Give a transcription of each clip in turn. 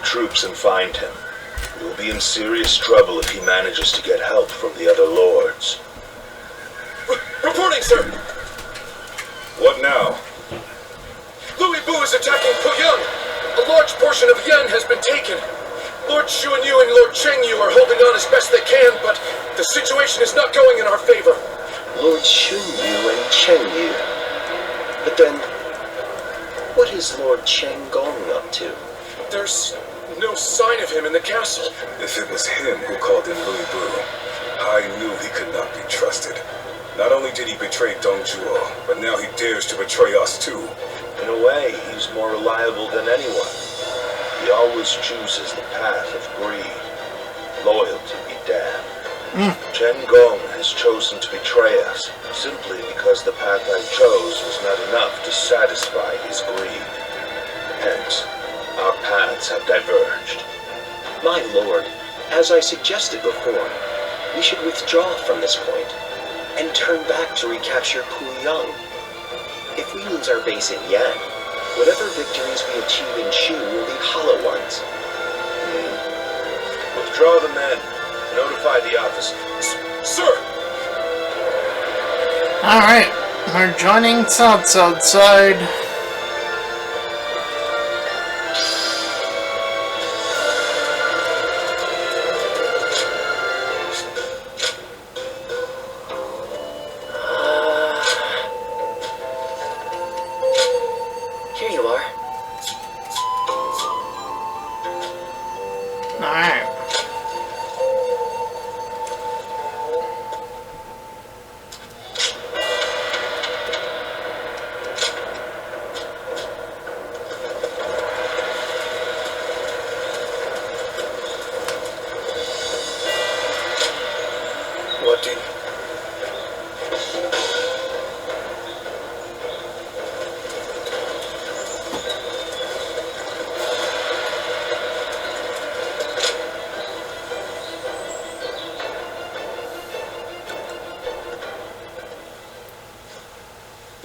troops and find him. We'll be in serious trouble if he manages to get help from the other lords. Reporting, sir! What now? Louis Bu is attacking Puyang. A large portion of Yan has been taken. Lord Xuanyu and Lord Chengyu are holding on as best they can, but the situation is not going in our favor. Lord Xuanyu and Chengyu. But then, what is Lord Chenggong up to? There's no sign of him in the castle. If it was him who called in Louis Bu, I knew he could not be trusted. Not only did he betray Dongzhuo, but now he dares to betray us too. In a way, he's more reliable than anyone. He always chooses the path of greed. Loyalty be damned. Chen Gong has chosen to betray us, simply because the path I chose was not enough to satisfy his greed. Hence, our paths have diverged. My lord, as I suggested before, we should withdraw from this point and turn back to recapture Puyang. If we lose our base in Yan, whatever victories we achieve in Shu will be hollow ones. Withdraw the men. Notify the officers. Sir! Alright, we're joining South's outside. Here you are. Alright. What do you...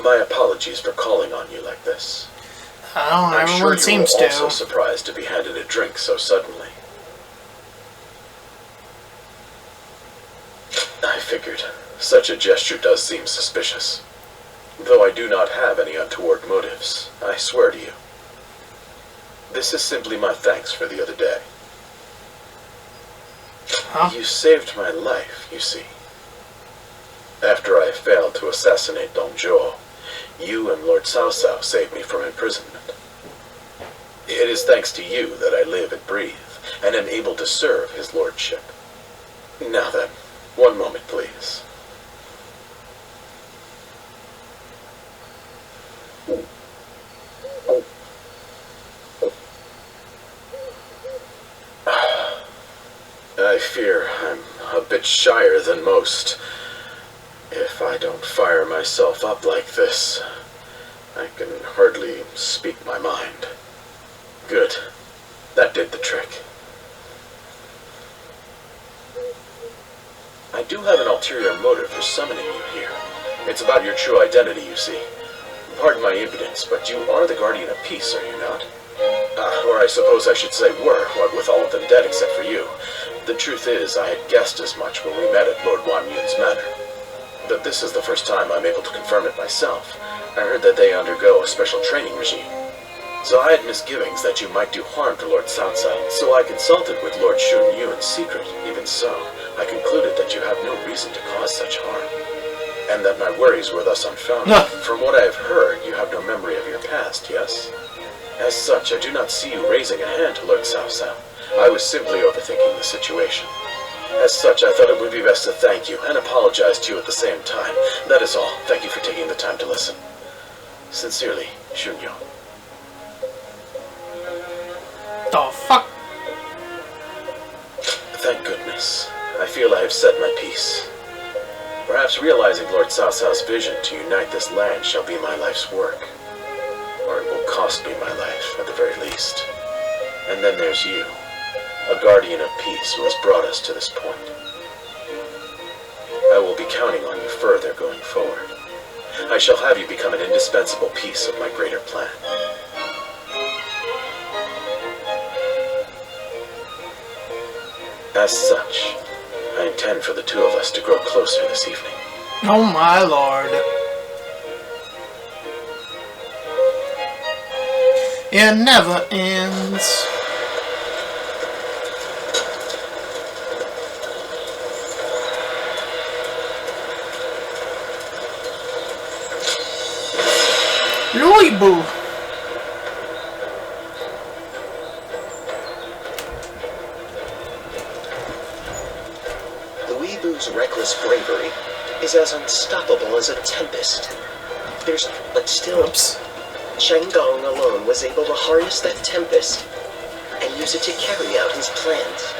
My apologies for calling on you like this. Oh, I'm everyone sure you seems were to. also surprised to be handed a drink so suddenly. I figured. Such a gesture does seem suspicious. Though I do not have any untoward motives, I swear to you. This is simply my thanks for the other day. Huh? You saved my life, you see. After I failed to assassinate Dongzhuo, you and Lord Cao Cao saved me from imprisonment. It is thanks to you that I live and breathe, and am able to serve his lordship. Now then, one moment, please. I fear I'm a bit shyer than most. If I don't fire myself up like this, I can hardly speak my mind. Good. That did the trick. I do have an ulterior motive for summoning you here. It's about your true identity, you see. Pardon my impudence, but you are the Guardian of Peace, are you not? Or I suppose I should say were, what with all of them dead except for you. The truth is, I had guessed as much when we met at Lord Wan Yun's manor. But this is the first time I'm able to confirm it myself. I heard that they undergo a special training regime. So I had misgivings that you might do harm to Lord Cao Cao, so I consulted with Lord Xuanyu in secret. Even so, I concluded that you have no reason to cause such harm, and that my worries were thus unfounded. From what I have heard, you have no memory of your past, yes? As such, I do not see you raising a hand to Lord Cao Cao. I was simply overthinking the situation. As such, I thought it would be best to thank you and apologize to you at the same time. That is all. Thank you for taking the time to listen. Sincerely, Xunyo. The fuck? Thank goodness. I feel I have said my piece. Perhaps realizing Lord Cao Cao's vision to unite this land shall be my life's work. Or it will cost me my life, at the very least. And then there's you, a guardian of peace who has brought us to this point. I will be counting on you further going forward. I shall have you become an indispensable piece of my greater plan. As such, I intend for the two of us to grow closer this evening. Oh my lord. It never ends. Louisville. Louisville's reckless bravery is as unstoppable as a tempest. But still, Oops. Cheng Gong alone was able to harness that tempest and use it to carry out his plans.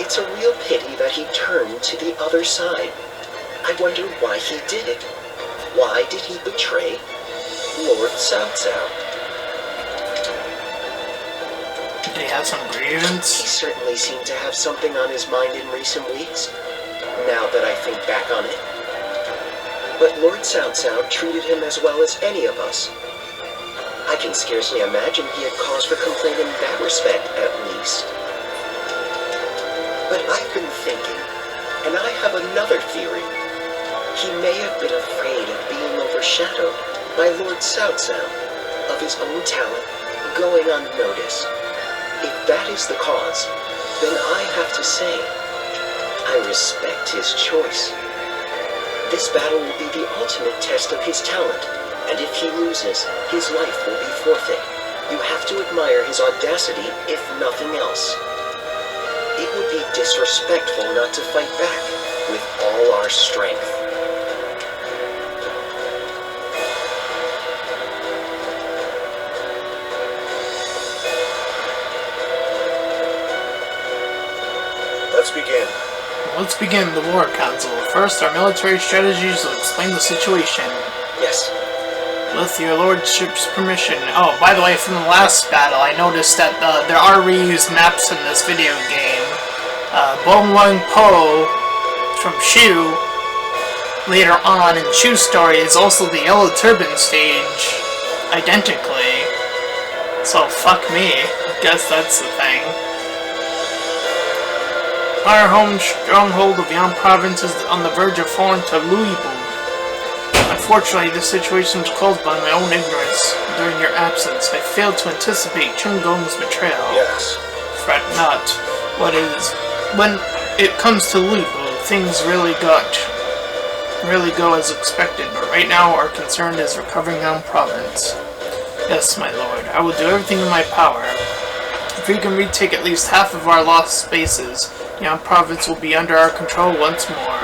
It's a real pity that he turned to the other side. I wonder why he did it. Why did he betray Lord Cao Cao? Did he have some grievance? He certainly seemed to have something on his mind in recent weeks, now that I think back on it. But Lord Cao Cao treated him as well as any of us. I can scarcely imagine he had cause for complaint in that respect, at least. But I've been thinking, and I have another theory. He may have been afraid of being overshadowed by Lord Cao Cao, of his own talent going unnoticed. If that is the cause, then I have to say, I respect his choice. This battle will be the ultimate test of his talent, and if he loses, his life will be forfeit. You have to admire his audacity, if nothing else. It would be disrespectful not to fight back with all our strength. Let's begin. Let's begin the War Council. First, our military strategies will explain the situation. Yes. With your lordship's permission. Oh, by the way, from the last battle, I noticed that there are reused maps in this video game. Bong Wang Po from Shu, later on in Shu's story, is also the Yellow Turban stage, identically. So, fuck me. I guess that's the thing. Our home stronghold of Yan Province is on the verge of falling to Louisville. Unfortunately, this situation was caused by my own ignorance. During your absence, I failed to anticipate Cheng Gong's betrayal. Yes. Fret not. When it comes to Louisville, things really go as expected, but right now our concern is recovering Yan Province. Yes, my lord, I will do everything in my power. If we can retake at least half of our lost spaces, Yan Province will be under our control once more.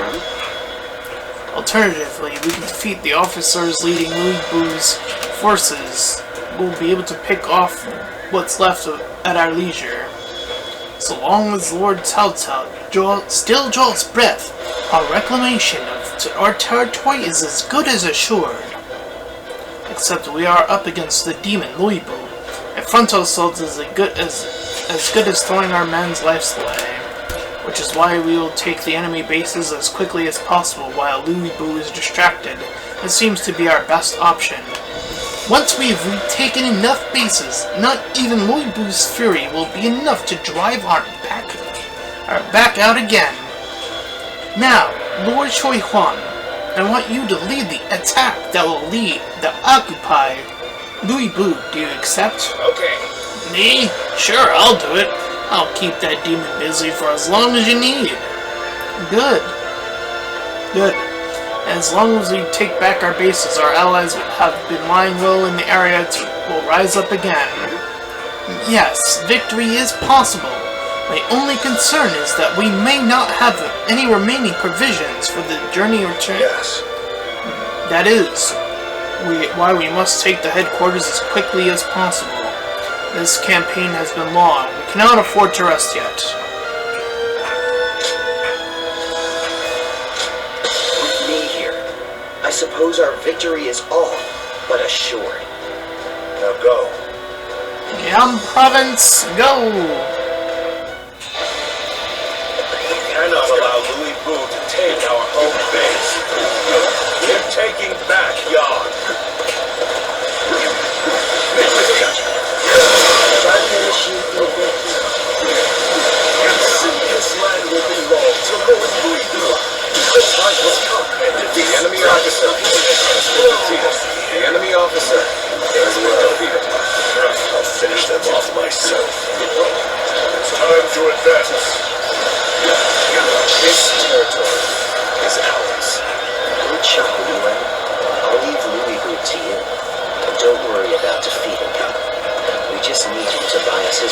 Alternatively, we can defeat the officers leading Louisville's forces. We'll be able to pick off what's left at our leisure. So long as Lord Cao Cao still draws breath, our reclamation of our territory is as good as assured. Except we are up against the demon Louisville. A frontal assault is as good as throwing our men's lives away. Which is why we will take the enemy bases as quickly as possible while Louisville is distracted. It seems to be our best option. Once we have retaken enough bases, not even Louisville's fury will be enough to drive our back out again. Now, Lord Choi Huan, I want you to lead the attack that will occupy Louisville. Do you accept? Okay. Me? Sure, I'll do it. I'll keep that demon busy for as long as you need. Good. Good. As long as we take back our bases, our allies have been lying low in the area will rise up again. Yes, victory is possible. My only concern is that we may not have any remaining provisions for the journey return. Yes. That is why we must take the headquarters as quickly as possible. This campaign has been long. We cannot afford to rest yet. With me here, I suppose our victory is all but assured. Now go. Yan Province, go! We cannot allow Louisville to take our home base. We're taking back Yan.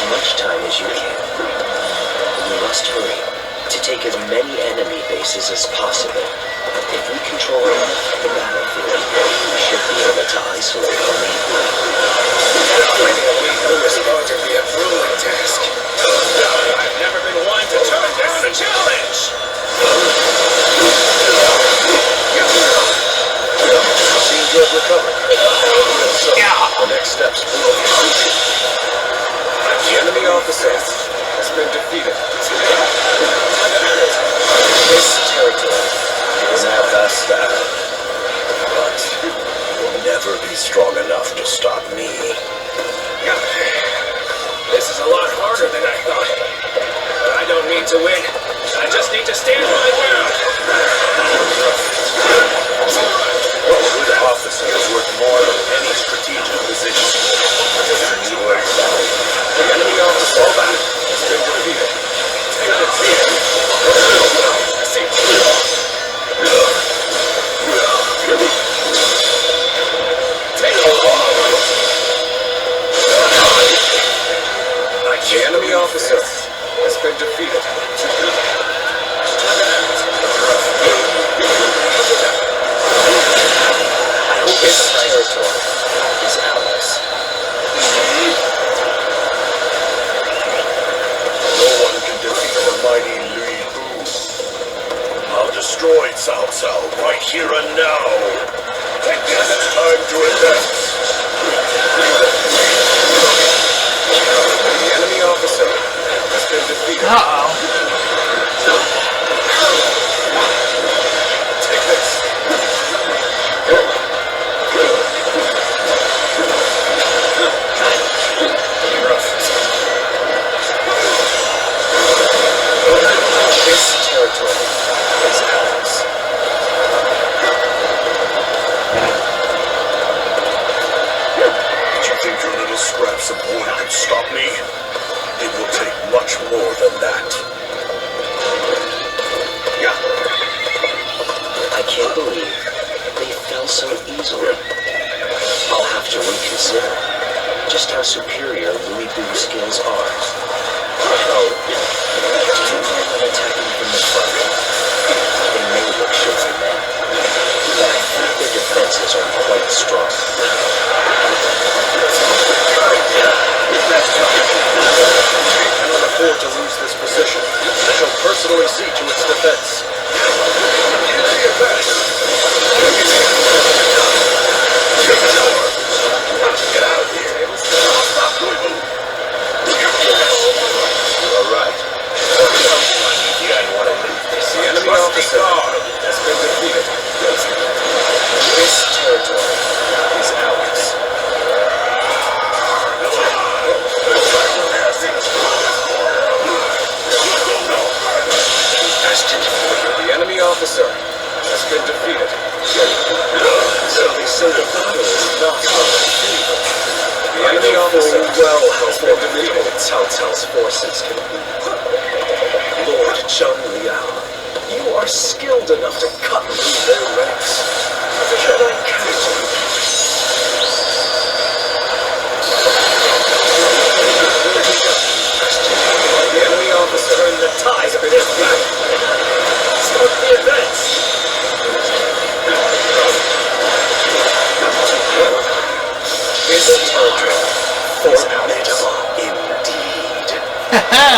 much time as you can. We must hurry to take as many enemy bases as possible. If we control enough of the battlefield, we should be able to isolate the lead. This is going to be a grueling task. I've never been one to turn down a challenge! Seem to have recovered. So, the next steps will be crucial. The enemy officer has been defeated. This territory is Not that staff. But you'll never be strong enough to stop me. This is a lot harder than I thought. But I don't need to win. I just need to stand my ground. Good officer is worth more than any strategic position. The enemy officer has been defeated. I see. The enemy officer has been defeated. This territory is ours. No one can defeat the mighty Louis Bu. I'll destroy Cao Cao right here and now. Take this! It's time to advance. The enemy officer has been defeated. Uh-oh. Take this. This territory is ours. Did you think your little scraps of wood could stop me? It will take much more than that. I can't believe they fell so easily. I'll have to reconsider just how superior Louis Bu's skills are. Oh, do you plan on attacking from the front? They may look short men, but I think their defenses are quite strong. Cannot afford to lose this position. I shall personally see to its defense. Get out of here! Stop Louis Bu! You are right. I want to leave this. The enemy officer has been defeated. This territory is ours. The enemy officer has been defeated. So they say the battle is not undefeated. The enemy officer has been defeated. Cao Cao's forces can be. Lord Zheng Liao, you are skilled enough to cut through their ranks. Should I catch you? The enemy officer Turn the tide of this battle. start the advance. This territory is formidable indeed. Haha!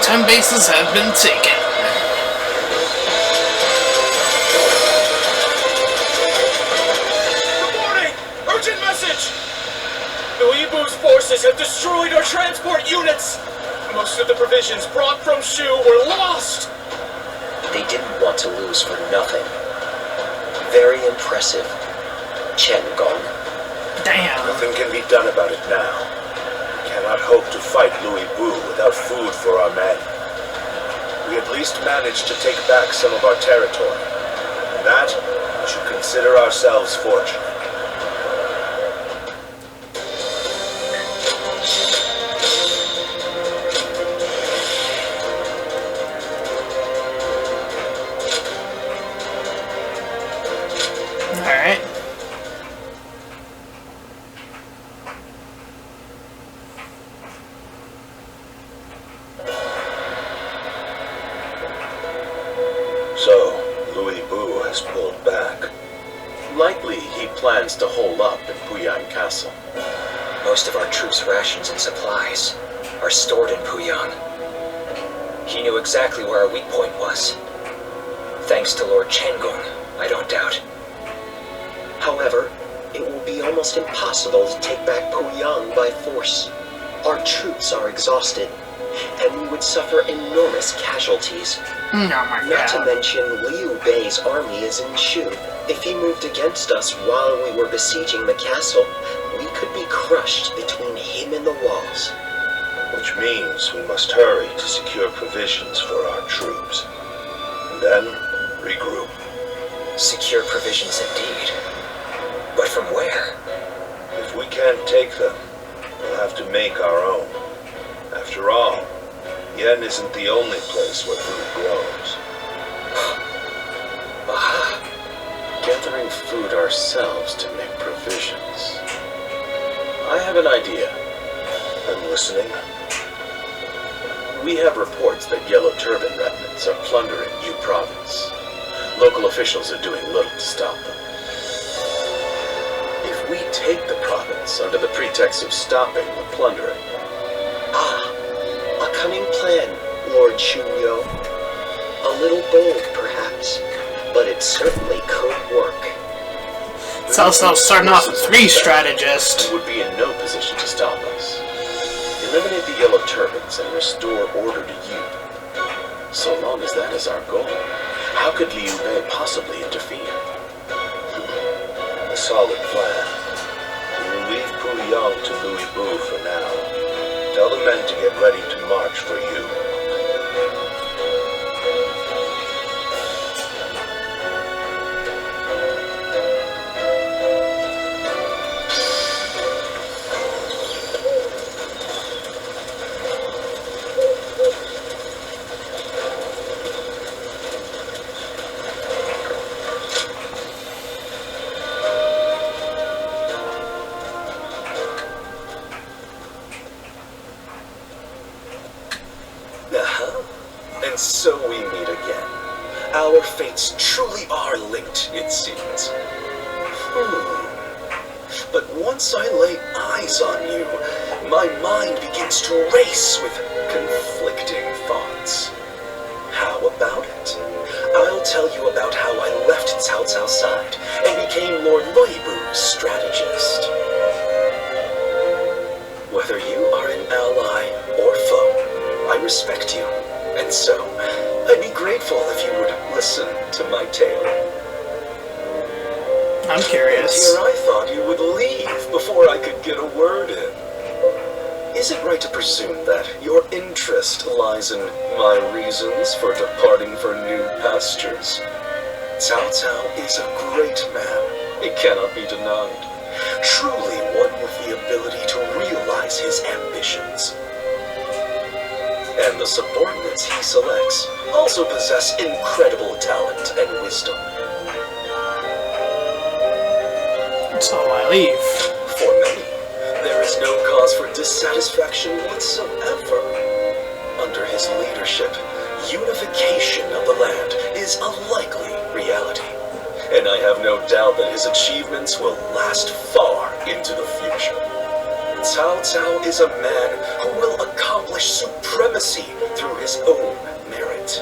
10 bases have been taken. Good morning! Urgent message! Louis Bu's forces have destroyed our transport units. Most of the provisions brought from Shu were lost. They didn't want to lose for nothing. Very impressive. Chen Gong. Damn. Nothing can be done about it now. We cannot hope to fight Louis Bu without food for our men. We at least managed to take back some of our territory. And that, we should consider ourselves fortunate. Alright. plans to hole up in Puyang Castle. Most of our troops' rations and supplies are stored in Puyang. He knew exactly where our weak point was. Thanks to Lord Chenggong, I don't doubt. However, it will be almost impossible to take back Puyang by force. Our troops are exhausted, and we would suffer enormous casualties. Oh my Not to god. mention Liu Bei's army is in Shu. If he moved against us while we were besieging the castle, we could be crushed between him and the walls. Which means we must hurry to secure provisions for our troops. And then, regroup. Secure provisions indeed. But from where? If we can't take them, we'll have to make our own. After all, Yen isn't the only place where food grows. Aha! Gathering food ourselves to make provisions. I have an idea. I'm listening. We have reports that Yellow Turban remnants are plundering Yu Province. Local officials are doing little to stop them. If we take the province under the pretext of stopping the plundering, A cunning plan, Lord Shunyo. A little bold, perhaps, but it certainly could work. Cao Cao's starting off with 3 strategists. would be in no position to stop us. Eliminate the Yellow Turbans and restore order to Yu. So long as that is our goal, how could Liu Bei possibly interfere? A solid plan. We will leave Puyang to Louis Bu for now. Tell the men to get ready to march for you. And so we meet again. Our fates truly are linked, it seems. But once I lay eyes on you, my mind begins to race with conflicting thoughts. How about it? I'll tell you about how I left Cao Cao's side and became Lord Luibu's strategist. Whether you are an ally or foe, I respect you. And so, I'd be grateful if you would listen to my tale. I'm And curious. here I thought you would leave before I could get a word in. Is it right to presume that your interest lies in my reasons for departing for new pastures? Cao Cao is a great man. It cannot be denied. Truly one with the ability to realize his ambitions. And the subordinates he selects also possess incredible talent and wisdom. So I leave. For many, there is no cause for dissatisfaction whatsoever. Under his leadership, unification of the land is a likely reality. And I have no doubt that his achievements will last far into the future. Cao Cao is a man who will accomplish supremacy through his own merit.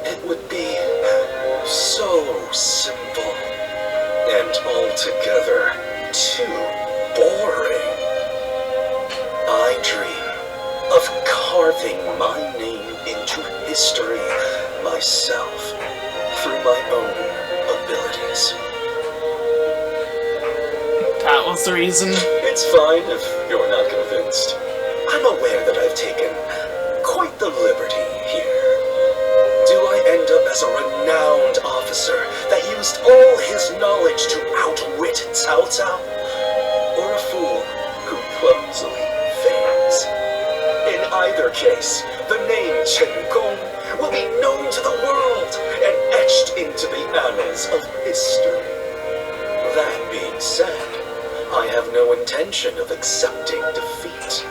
It would be so simple and altogether too boring. I dream of carving my name into history myself through my own abilities. That was the reason. It's fine if you're not convinced. I'm aware that I've taken quite the liberty here. Do I end up as a renowned officer that used all his knowledge to outwit Cao Cao? Or a fool who clumsily fails? In either case, the name Chen Gong will be known to the world and etched into the annals of history. That being said, I have no intention of accepting defeat.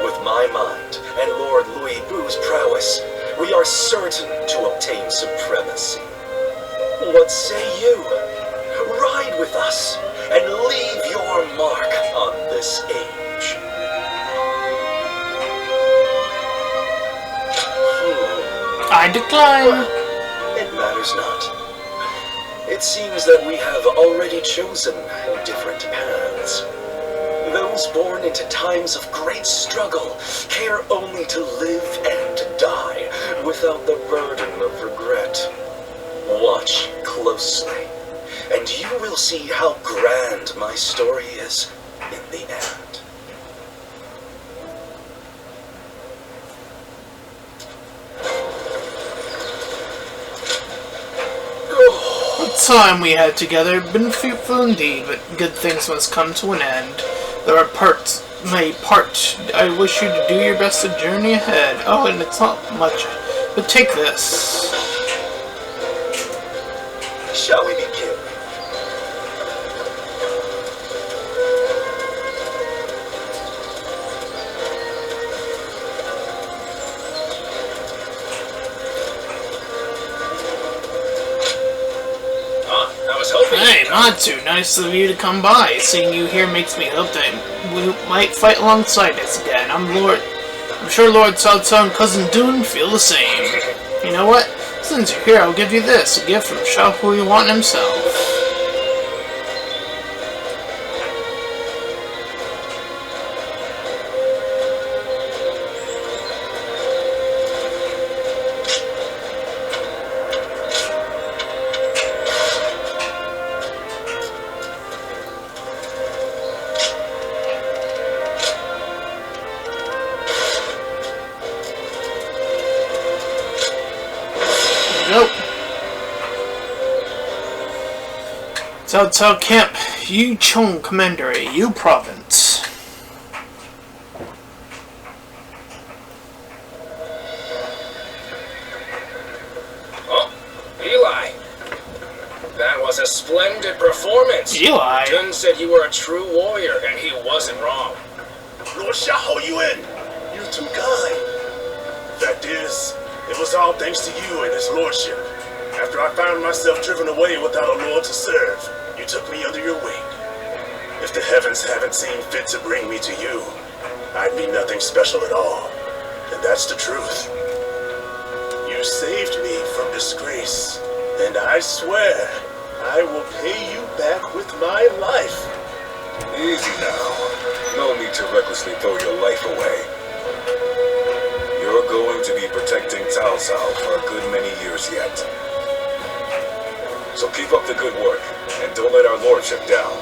With my mind and Lord Louis Bu's prowess, we are certain to obtain supremacy. What say you? Ride with us and leave your mark on this age. I decline. It matters not. It seems that we have already chosen different paths. Those born into times of great struggle care only to live and die without the burden of regret. Watch closely, and you will see how grand my story is in the end. Time we had together been fruitful indeed, but good things must come to an end. There are my part. I wish you to do your best to journey ahead. Oh, and it's not much, but take this. Shall we begin? Hey, Matsu, nice of you to come by. Seeing you here makes me hope that we might fight alongside us again. I'm sure Lord Cao Cao and Cousin Dune feel the same. You know what? Since you're here, I'll give you this, a gift from Xiao Huiyuan himself. Nope. Cao Cao Camp, Yicheng Commandery, Yu Province. Oh, Eli. That was a splendid performance. Eli? Dun said you were a true warrior, and he wasn't wrong. Lord Xiahou Yuan, you're too kind. Fact is, it was all thanks to you and his lordship. After I found myself driven away without a lord to serve, you took me under your wing. If the heavens haven't seen fit to bring me to you, I'd be nothing special at all. And that's the truth. You saved me from disgrace, and I swear I will pay you back with my life. Easy now. No need to recklessly throw your life away. You're going to be protecting Cao Cao for a good many years yet. So keep up the good work, and don't let our lordship down.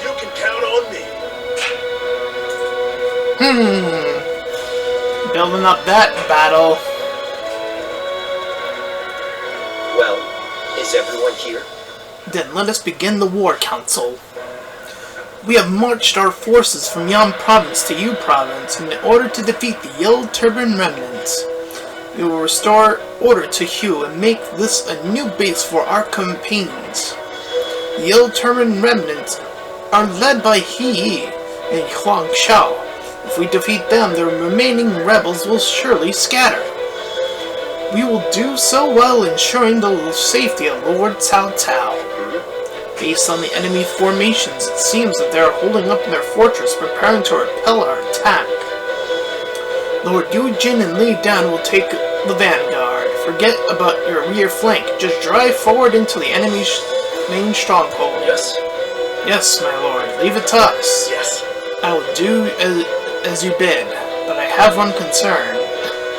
You can count on me. Building up that battle. Well, is everyone here? Then let us begin the war council. We have marched our forces from Yan Province to Yu Province in order to defeat the Yellow Turban remnants. We will restore order to Hu and make this a new base for our campaigns. The Yellow Turban remnants are led by He Yi and Huang Xiao. If we defeat them, the remaining rebels will surely scatter. We will do so while ensuring the safety of Lord Cao Cao. Based on the enemy formations, it seems that they are holding up in their fortress, preparing to repel our attack. Lord Yujin and Li Dan will take the vanguard. Forget about your rear flank. Just drive forward into the enemy's main stronghold. Yes. Yes, my lord. Leave it to us. Yes. I will do as you bid, but I have one concern.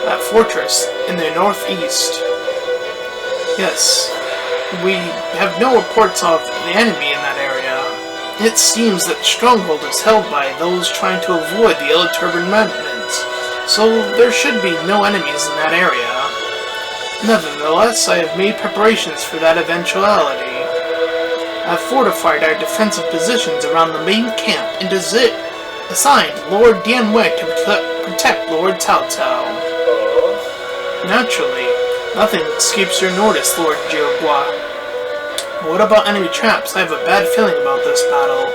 That fortress in the northeast. Yes. We have no reports of the enemy in that area. It seems that the stronghold is held by those trying to avoid the Yellow Turban remnants, so there should be no enemies in that area. Nevertheless, I have made preparations for that eventuality. I have fortified our defensive positions around the main camp and assigned Lord Dianwei to protect Lord Cao Cao. Naturally, nothing escapes your notice, Lord Jiogua. What about enemy traps? I have a bad feeling about this battle.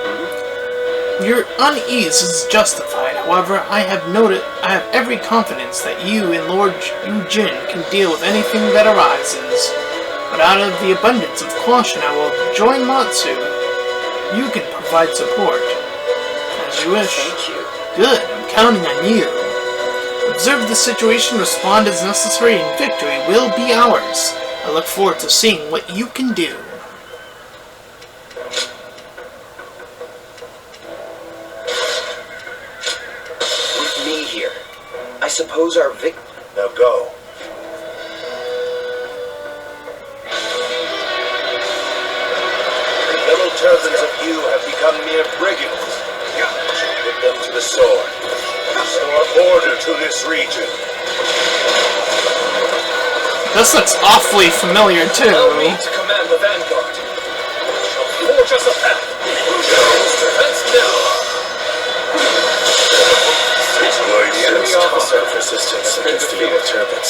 Your unease is justified. However, I have every confidence that you and Lord Yujin can deal with anything that arises. but out of the abundance of caution I will join Matsu. You can provide support. As you wish. Thank you. Good, I'm counting on you. Observe the situation, respond as necessary, and victory will be ours. I look forward to seeing what you can do. With me here, I suppose our Now go. The yellow turbans of you have become mere brigands. Put them to the sword. Restore order to this region. This looks awfully familiar too. Allow me to command the vanguard. Shall forge us a path. Defense now. The enemy officer of resistance against the yellow turbans.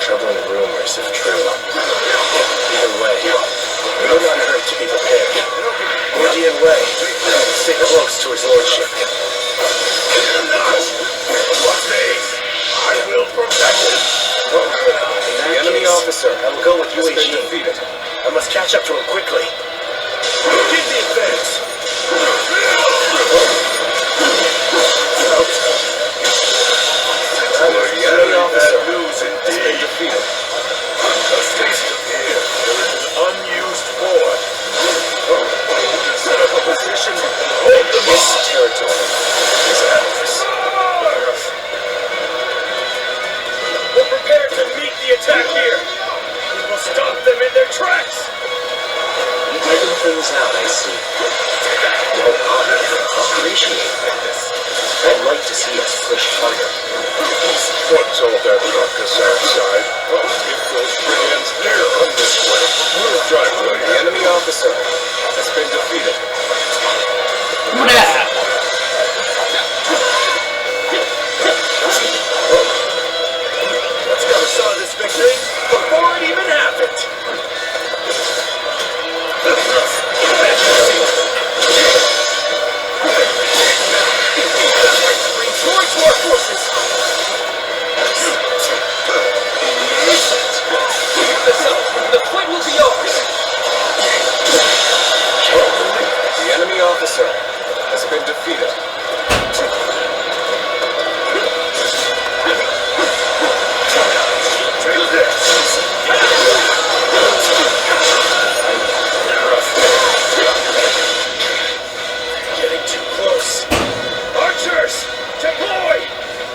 Troubling rumors if true. Either way, it would not hurt to be prepared. Indian way. Stay close to his lordship. Watch these. I will protect it. The enemy officer, I will go with UAG. I must catch up to him quickly. Begin the advance. The enemy officer News has been indeed. defeated. Just taste of here. There is an unused fort. Set up a position and hold them This off. territory is ours. We're prepared to meet the attack here. We will stop them in their tracks. Even things out, I see. Well, I'll appreciate this. I'd like to see us push harder. What's all that ruckus outside? If those brigands dare come this way, we'll drive them. The enemy officer has been defeated. Look at that. Let's get us on this victory before it even happened. Reinforce our forces. Keep this up. The fight will be ours. The enemy officer has been defeated. Getting too close. Archers, deploy!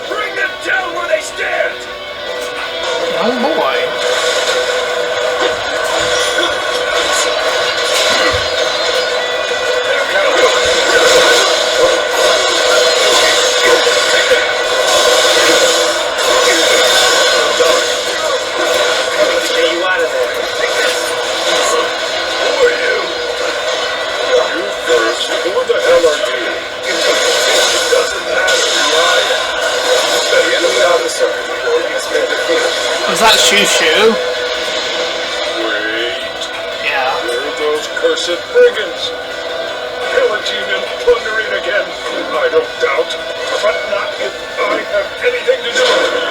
Bring them down where they stand! Oh boy. Get you out of there. Who are you? You first. Who the hell are you? It doesn't matter who I am. The enemy officer has been defeated. Was that Shushu? Wait. Yeah. They're those cursed brigands. Pillaging and plundering again. I don't doubt. But not if I have anything to do with it.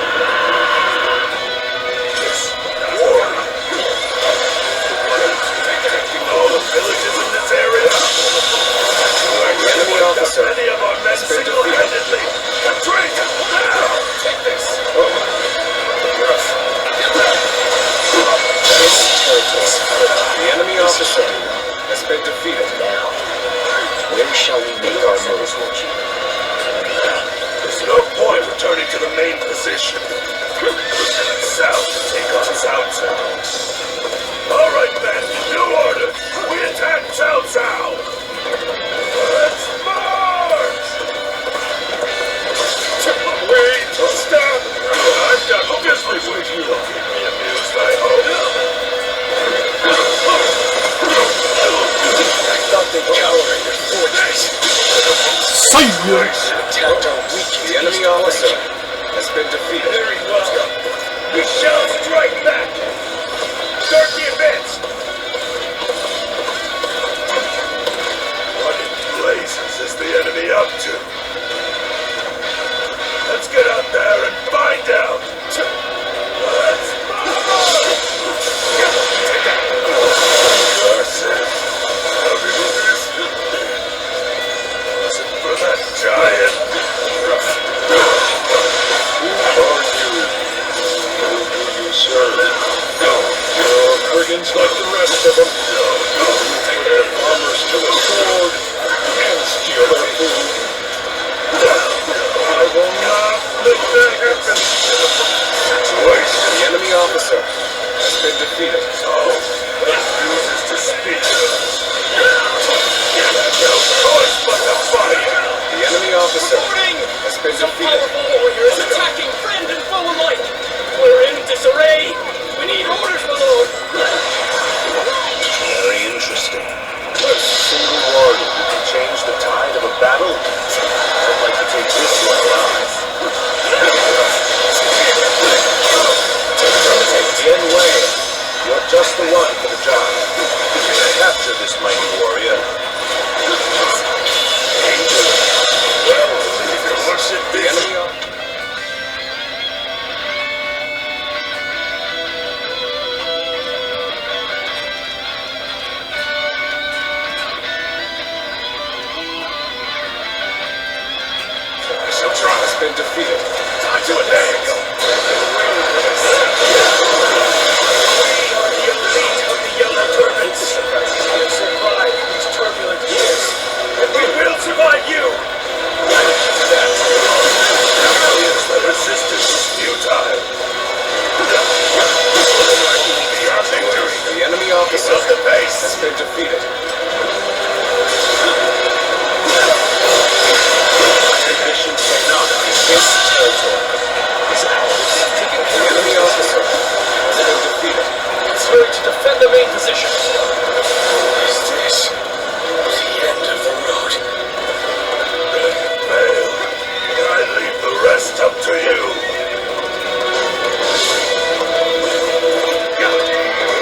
This war. All the villages in this area. The enemy officer Many of our men has been defeated. single-handedly. Drink now. Take this. This territory. The enemy officer has been defeated. Now, where shall we make our move? There's no point returning to the main position. South to take on Cao Cao. All right, men, new order. We attack Cao Cao. Let's march! Wait, stop! I've got business with you. Keep me amused, I hope. I thought they cowered in their fortress. See ya. Attacked our weak. The enemy officer has been defeated. Very well. We shall strike back. Start the advance. What in blazes is the enemy up to? Let's get out there and find out. Let's march! been defeated. Time to advance! We are the elite of the Yellow Turbans. We have survived these turbulent years, and we will survive you! The resistance is futile. Our victory The enemy officer of the base. has been defeated. Ambition cannot this territory is ours. The enemy officer has been defeated. Let's hurry to defend the main position. Is this the end of the road? Fail. I leave the rest up to you.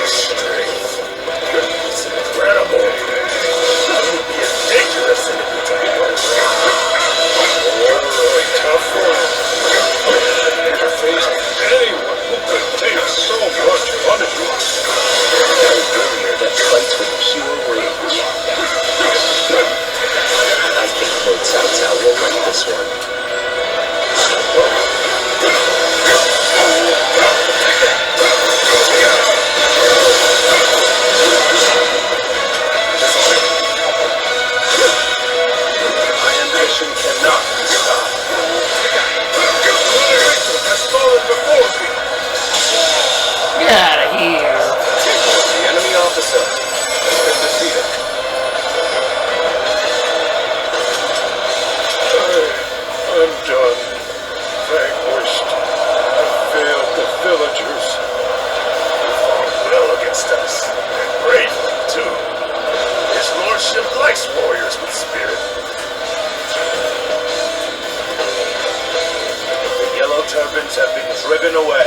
Strength. It's incredible. I would be a dangerous enemy to handle. Oh, tough one. I've never faced anyone who could take so much punishment. A warrior that fights with pure rage. I think Lord Cao Cao will like this one. My ambition cannot be stopped. Has fallen before me. Get out of here. The enemy officer has been defeated. I'm done. Vanquished. I failed the villagers. You fought well against us, and bravely, too. His lordship likes warriors with spirit. The Yellow Turbans have been driven away.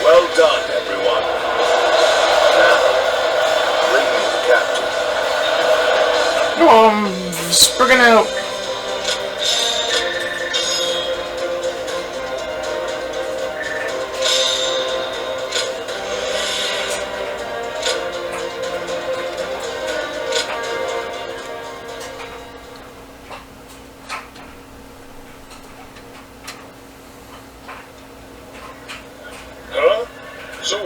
Well done, everyone. Now, bring me the captain. Sprigging out. Huh? So,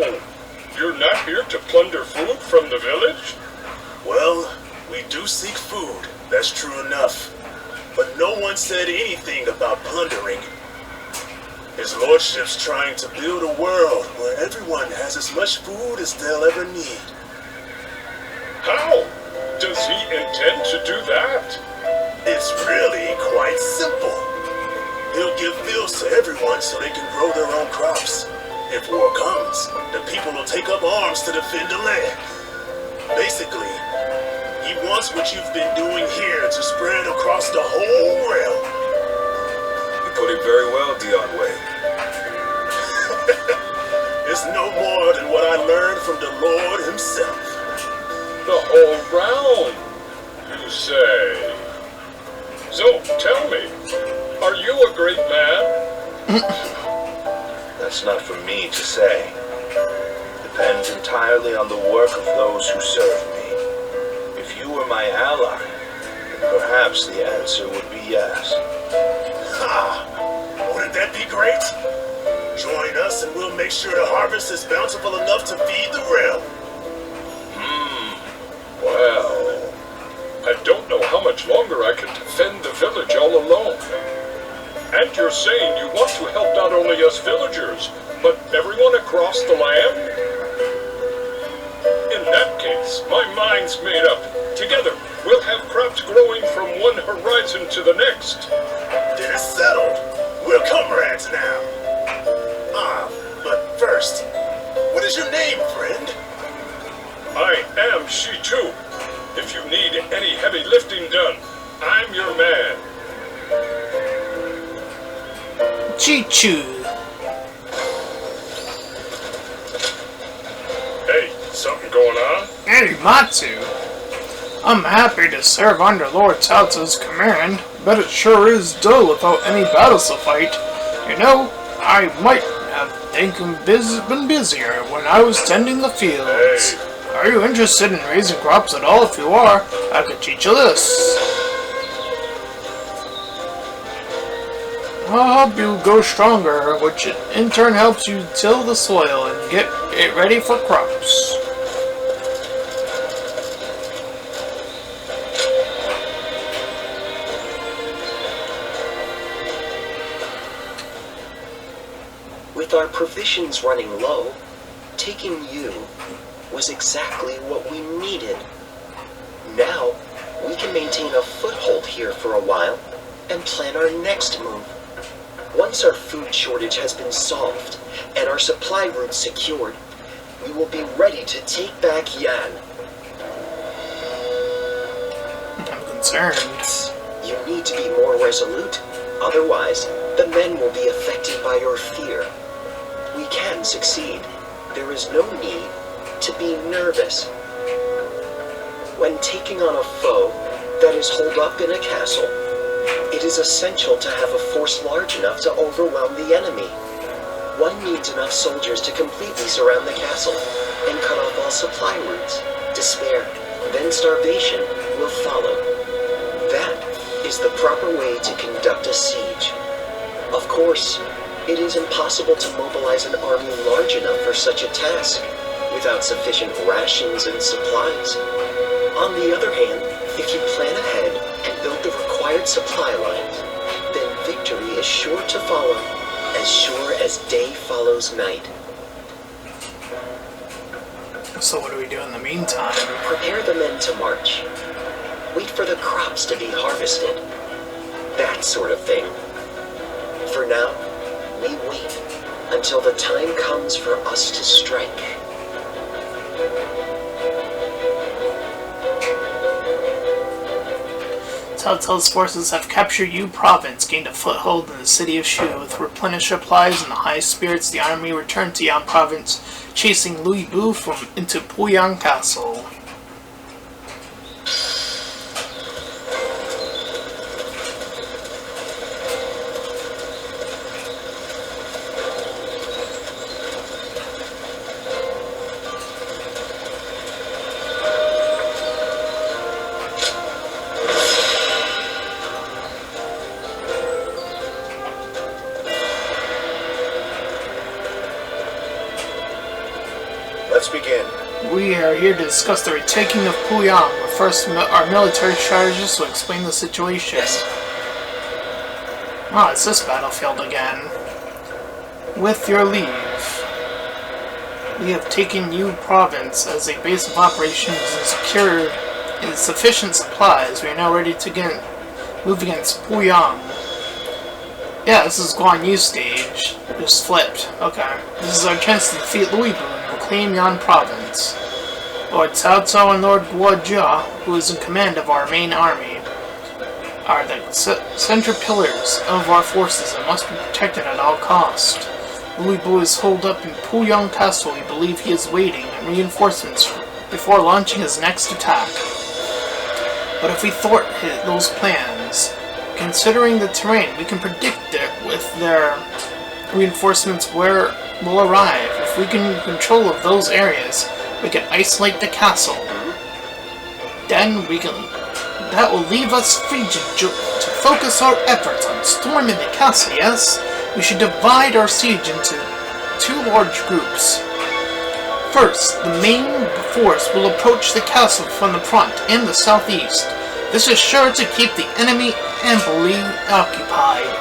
you're not here to plunder food from the village? Well, we do seek food, that's true enough. But no one said anything about plundering. His lordship's trying to build a world where everyone has as much food as they'll ever need. How? Does he intend to do that? It's really quite simple. He'll give fields to everyone so they can grow their own crops. If war comes, the people will take up arms to defend the land. Basically, he wants what you've been doing here to spread across the whole realm. You put it very well, Dion Wei. It's no more than what I learned from the Lord himself. The whole realm, you say? So, tell me, are you a great man? That's not for me to say. Depends entirely on the work of those who serve me. If you were my ally, then perhaps the answer would be yes. Ha! Wouldn't that be great? Join us and we'll make sure the harvest is bountiful enough to feed the realm. Well, I don't know how much longer I can defend the village all alone. And you're saying you want to help not only us villagers, but everyone across the land? In that case, my mind's made up. Together, we'll have crops growing from one horizon to the next. Then it's settled. We're comrades now. But first, what is your name, friend? I am she too. If you need any heavy lifting done, I'm your man. Chichu. Hey, something going on? Hey, Matsu. I'm happy to serve under Lord Cao Cao's command, but it sure is dull without any battles to fight. You know, I might have been busier when I was tending the fields. Hey. Are you interested in raising crops at all? If you are, I could teach you this. I'll help you grow stronger, which in turn helps you till the soil and get it ready for crops. With our provisions running low, taking you was exactly what we needed. Now, we can maintain a foothold here for a while and plan our next move. Once our food shortage has been solved and our supply routes secured, we will be ready to take back Yan. I'm concerned. You need to be more resolute, otherwise the men will be affected by your fear. We can succeed. There is no need to be nervous. When taking on a foe that is holed up in a castle, it is essential to have a force large enough to overwhelm the enemy. One needs enough soldiers to completely surround the castle and cut off all supply routes. Despair, then starvation will follow. That is the proper way to conduct a siege. Of course, it is impossible to mobilize an army large enough for such a task without sufficient rations and supplies. On the other hand, if you plan ahead and build the required supply lines, then victory is sure to follow, as sure as day follows night. So what do we do in the meantime? Prepare the men to march. Wait for the crops to be harvested. That sort of thing. For now, we wait until the time comes for us to strike. Cao Cao's forces have captured Yu Province, gained a foothold in the city of Shu. With replenished supplies and the high spirits, the army returned to Yan Province, chasing Lu Bu into Puyang Castle. Let's begin. We are here to discuss the retaking of Puyang, but first our military strategist will explain the situation. Yes. Ah, it's this battlefield again. With your leave, we have taken Yu Province as a base of operations and secured sufficient supplies. We are now ready to move against Puyang. Yeah, this is Guan Yu stage. Just flipped. Okay. This is our chance to defeat Lu Bu and reclaim Yan Province. Lord Cao Cao and Lord Guojia, who is in command of our main army, are the central pillars of our forces and must be protected at all costs. Lu Bu is holed up in Puyang Castle. We believe he is waiting on reinforcements before launching his next attack. But if we thwart those plans, considering the terrain, we can predict with their reinforcements where will arrive. If we can control of those areas, we can isolate the castle. Then that will leave us free to focus our efforts on storming the castle, yes? We should divide our siege into two large groups. First, the main force will approach the castle from the front and the southeast. This is sure to keep the enemy amply occupied.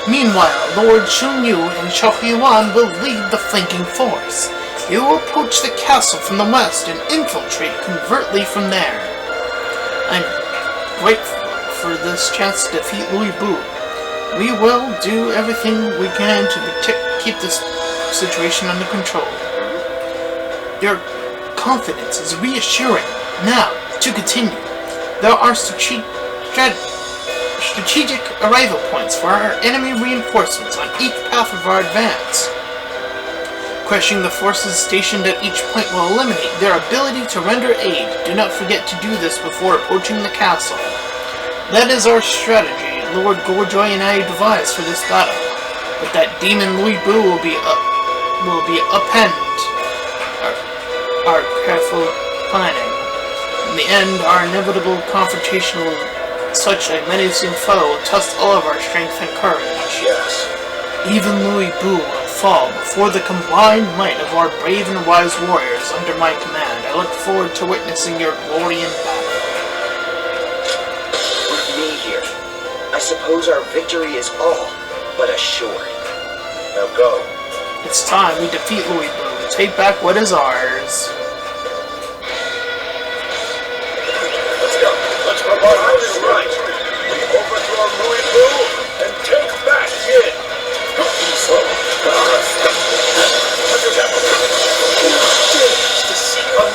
Meanwhile, Lord Shunyu and Shaohuan will lead the flanking force. He will approach the castle from the west and infiltrate covertly from there. I'm grateful for this chance to defeat Lu Bu. We will do everything we can to keep this situation under control. Your confidence is reassuring. Now, to continue, there are strategic arrival points for our enemy reinforcements on each path of our advance. Crushing the forces stationed at each point will eliminate their ability to render aid. Do not forget to do this before approaching the castle. That is our strategy Lord Gorjoy and I devised for this battle. But that demon Lu Bu will be upend our careful planning. In the end, our inevitable confrontation will Such a menacing foe will test all of our strength and courage. Yes. Even Louis Bu will fall before the combined might of our brave and wise warriors under my command. I look forward to witnessing your glory in battle. With me here, I suppose our victory is all but assured. Now go. It's time we defeat Louis Bu. Take back what is ours. Let's go. Let's go. How is right? We overthrow Louis Bu and take back Yin.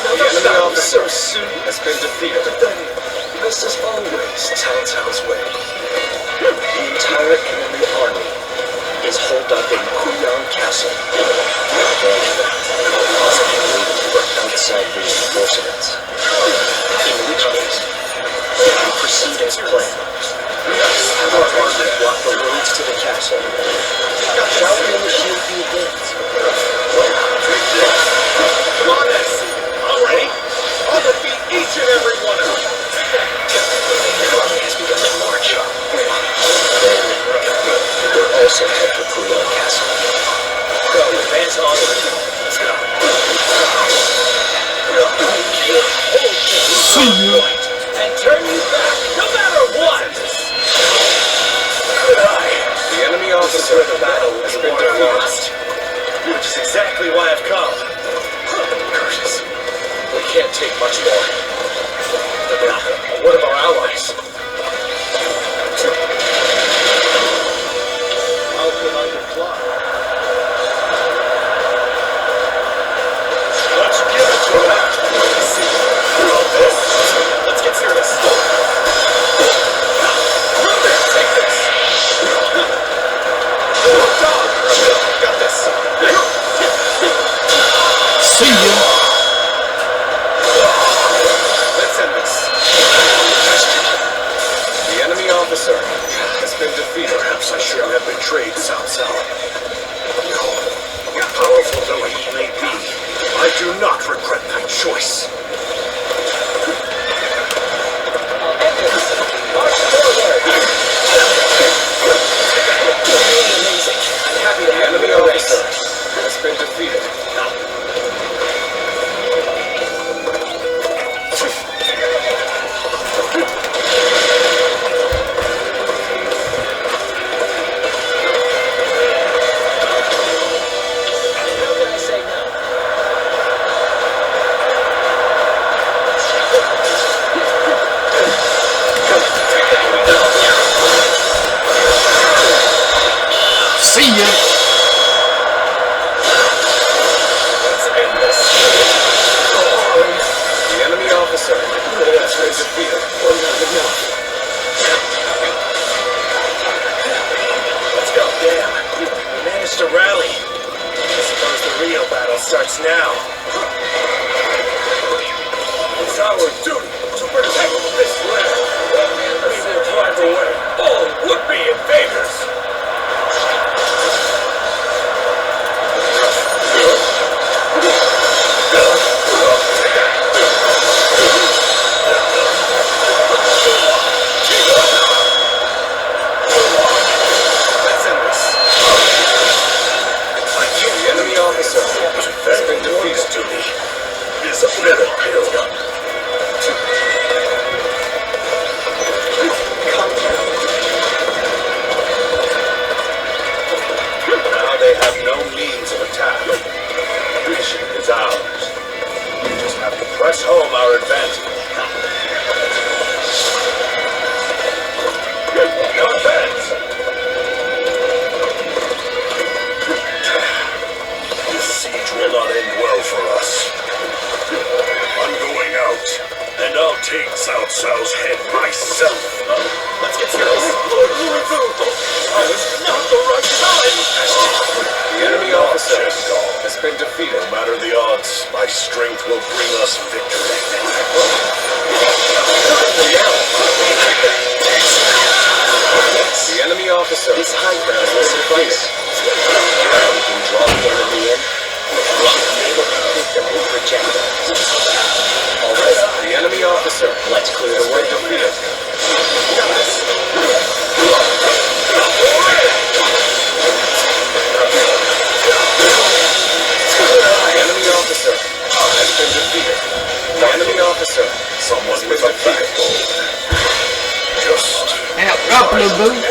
The enemy officer has been defeated. This is always Cao Cao's way. The entire enemy army is holed up in Puyang Castle. Possibly waiting for outside reinforcements. In which case, we proceed as planned. Have our army block the roads to the castle. Shall we initiate the advance? I'm ready. I'll defeat each and every one of you. The army has begun to march. Then, we'll also head for Puyang Castle. Go, advance on. Let's go. See you. And turn you back, no matter what. Good eye. The enemy officer of the battle has been defeated. Which is exactly why I've come. Curtis, we can't take much more. What of our allies? How can I reply? Let's give it to him. Let's get serious. Take this. Dog, got this. See you. Let's end this. The enemy officer has been defeated. Perhaps I should have betrayed Cao Cao. No. Powerful though he may be, I do not regret that choice. March forward. Amazing. I'm happy to The have enemy you race. officer has been defeated. How can I say no? See ya. Let's end this. The enemy officer has been defeated. Let's go. Damn. We managed to rally. I suppose the real battle starts now. It's our duty to protect this land. We will drive away all would-be invaders. Let's end this. The enemy officer has been defeated. Duty is a better pill. Now they have no means of attack. The mission is ours. We just have to press home our advantage. No offense. This siege will not end well for us. I'm going out, and I'll take Cao Cao's head myself. Let's get serious. Lord Louis Bu. I was not the right time. The enemy officer has been defeated. No matter the odds, my strength will bring us victory. The enemy officer. This high ground will suffice. We can draw the enemy in. We should be able to hit them with projectiles. Alright, the enemy officer. Let's clear the way. Defeated. up, little boo.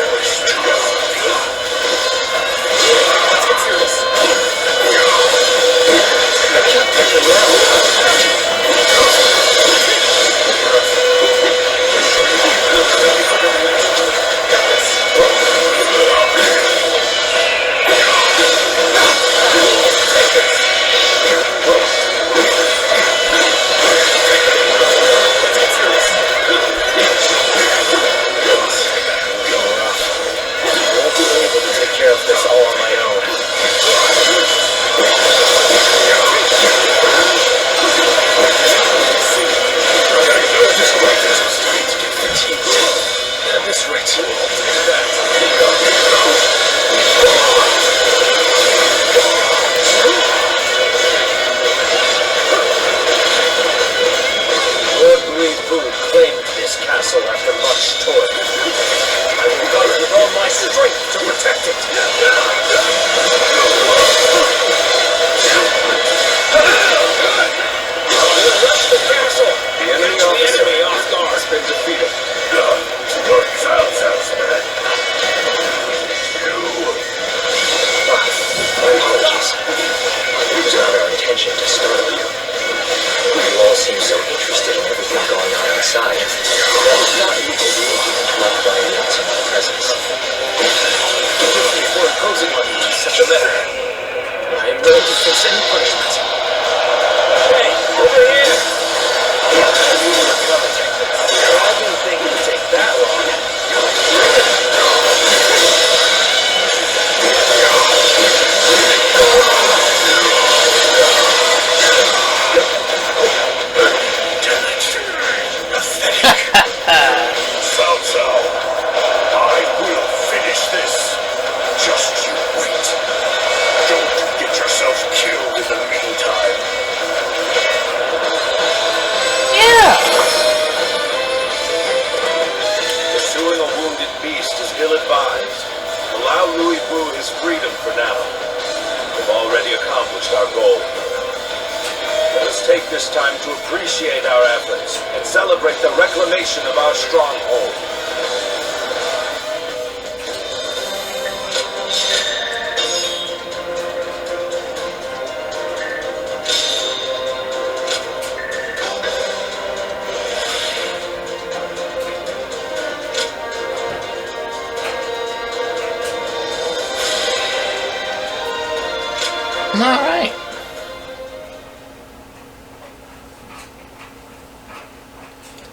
Alright.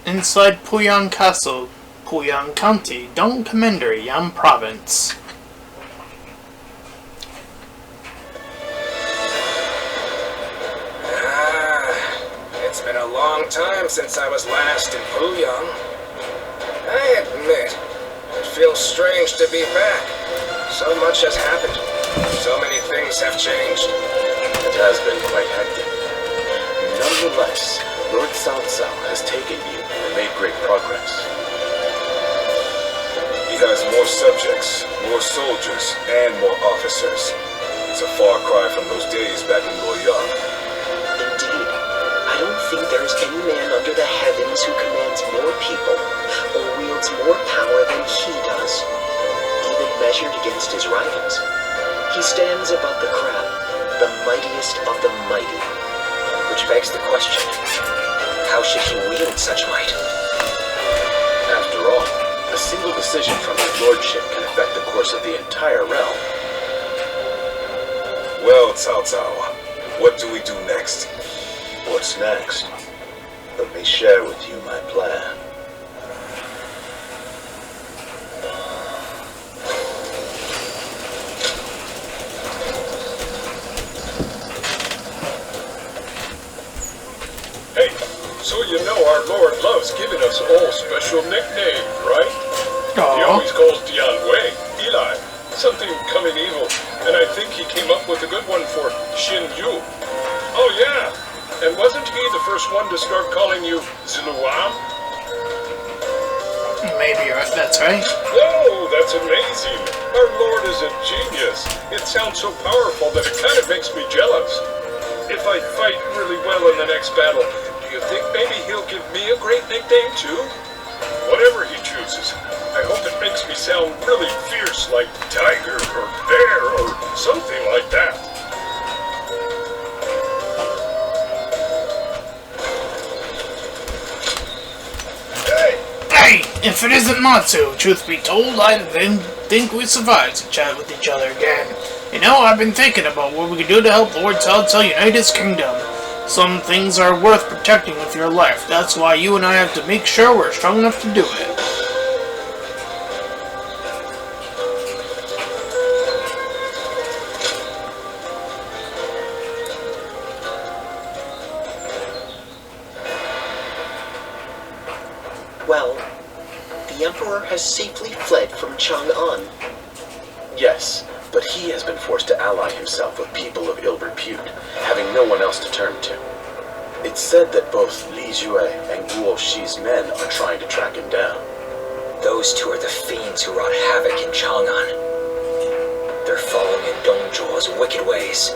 Inside Puyang Castle, Puyang County, Dong Commander, Yan Province. It's been a long time since I was last in Puyang. I admit, it feels strange to be back. So much has happened. So many things have changed. It has been quite hectic. Nonetheless, Lord Cao Cao has taken you and made great progress. He has more subjects, more soldiers, and more officers. It's a far cry from those days back in Loyang. Indeed. I don't think there's any man under the heavens who commands more people or wields more power than he does, even measured against his rivals. He stands above the crowd, the mightiest of the mighty. Which begs the question, how should he wield such might? After all, a single decision from his lordship can affect the course of the entire realm. Well, Cao Cao, what do we do next? What's next? Let me share with you my plan. Hey, so you know our Lord loves giving us all special nicknames, right? He always calls Dian Wei, Eli, something coming evil, and I think he came up with a good one for Xin Yu. Oh yeah, and wasn't he the first one to start calling you Ziluam? Maybe that's right. Whoa, that's amazing. Our Lord is a genius. It sounds so powerful that it kind of makes me jealous. If I fight really well in the next battle, do you think maybe he'll give me a great nickname too? Whatever he chooses, I hope it makes me me sound really fierce like tiger or bear or something like that. Hey, if it isn't Matsu, truth be told, I didn't think we survived to chat with each other again. You know, I've been thinking about what we could do to help Lord Telltale unite his kingdom. Some things are worth protecting with your life. That's why you and I have to make sure we're strong enough to do it. Well, the Emperor has safely fled from Chang'an. Yes, but he has been forced to ally himself with people of ill repute, having no one else to turn to. It's said that both Li Jue and Guo Shi's men are trying to track him down. Those two are the fiends who wrought havoc in Chang'an. They're following in Dong Zhuo's wicked ways.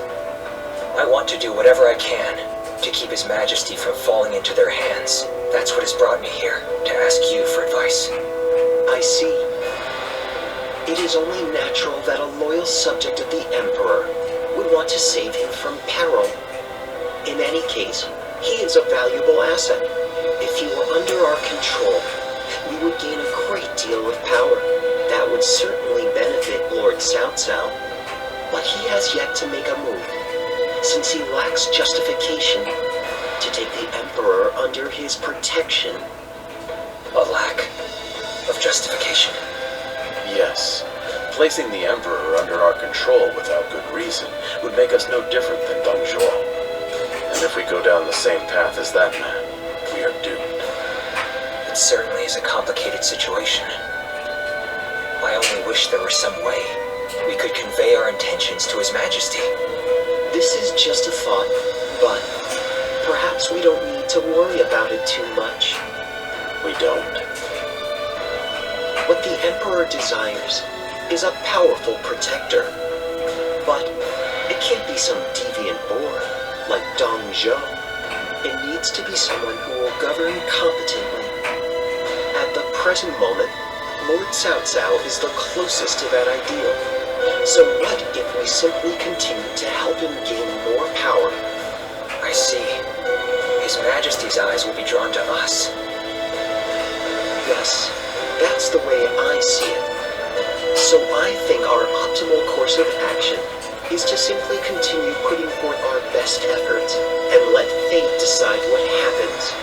I want to do whatever I can to keep His Majesty from falling into their hands. That's what has brought me here, to ask you for advice. I see. It is only natural that a loyal subject of the Emperor would want to save him from peril. In any case, he is a valuable asset. If he were under our control, we would gain a great deal of power. That would certainly benefit Lord Cao Cao. But he has yet to make a move, since he lacks justification to take the Emperor under his protection. A lack of justification. Yes, placing the Emperor under our control without good reason would make us no different than Dong Zhuo. And if we go down the same path as that man, we are doomed. It certainly is a complicated situation. I only wish there were some way we could convey our intentions to His Majesty. This is just a thought, but perhaps we don't need to worry about it too much. We don't. What the Emperor desires is a powerful protector. But it can't be some deviant boor like Dong Zhuo. It needs to be someone who will govern competently. At the present moment, Lord Cao Cao is the closest to that ideal. So what if we simply continue to help him gain more power? I see. His Majesty's eyes will be drawn to us. Yes, that's the way I see it. So I think our optimal course of action is to simply continue putting forth our best efforts and let fate decide what happens.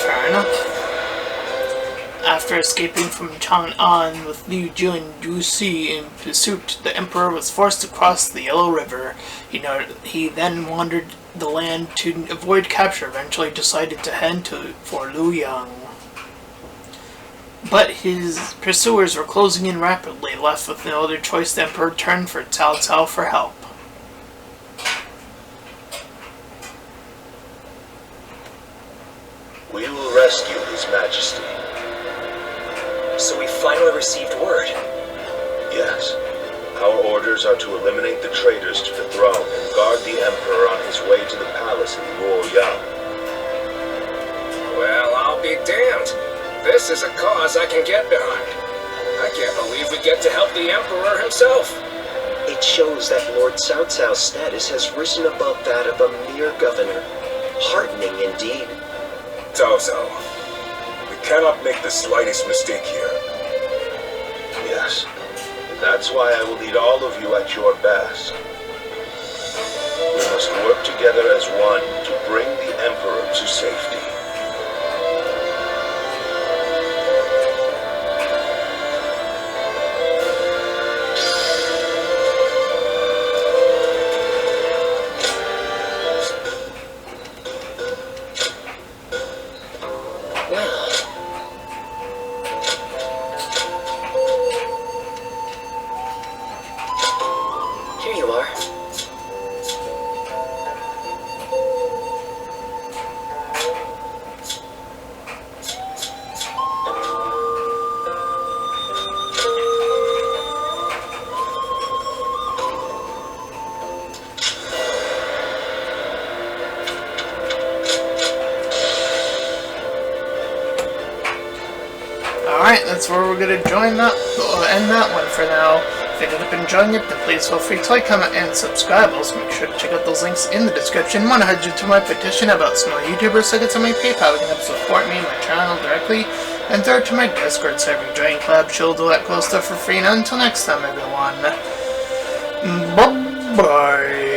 Fair enough. After escaping from Chang'an with Liu Jun and Zhu Si in pursuit, the Emperor was forced to cross the Yellow River. He then wandered the land to avoid capture, eventually decided to head for Luoyang. But his pursuers were closing in rapidly. Left with no other choice, the Emperor turned for Cao Cao for help. We will rescue His Majesty. So we finally received word. Yes. Our orders are to eliminate the traitors to the throne and guard the Emperor on his way to the palace in Luoyang. Well, I'll be damned. This is a cause I can get behind. I can't believe we get to help the Emperor himself. It shows that Lord Cao Cao's status has risen above that of a mere governor. Heartening indeed. Cao Cao, we cannot make the slightest mistake here. Yes. That's why I will need all of you at your best. We must work together as one to bring the Emperor to safety. Here you are. that's where we're gonna end that one for now. If you ended up enjoying it, then please feel free to like, comment, and subscribe. Also, make sure to check out those links in the description. 100 to my petition about small YouTubers, so get to my PayPal. You can help support me and my channel directly. And third, to my Discord server, join club, chill, do that cool stuff for free. And until next time, everyone, bye-bye.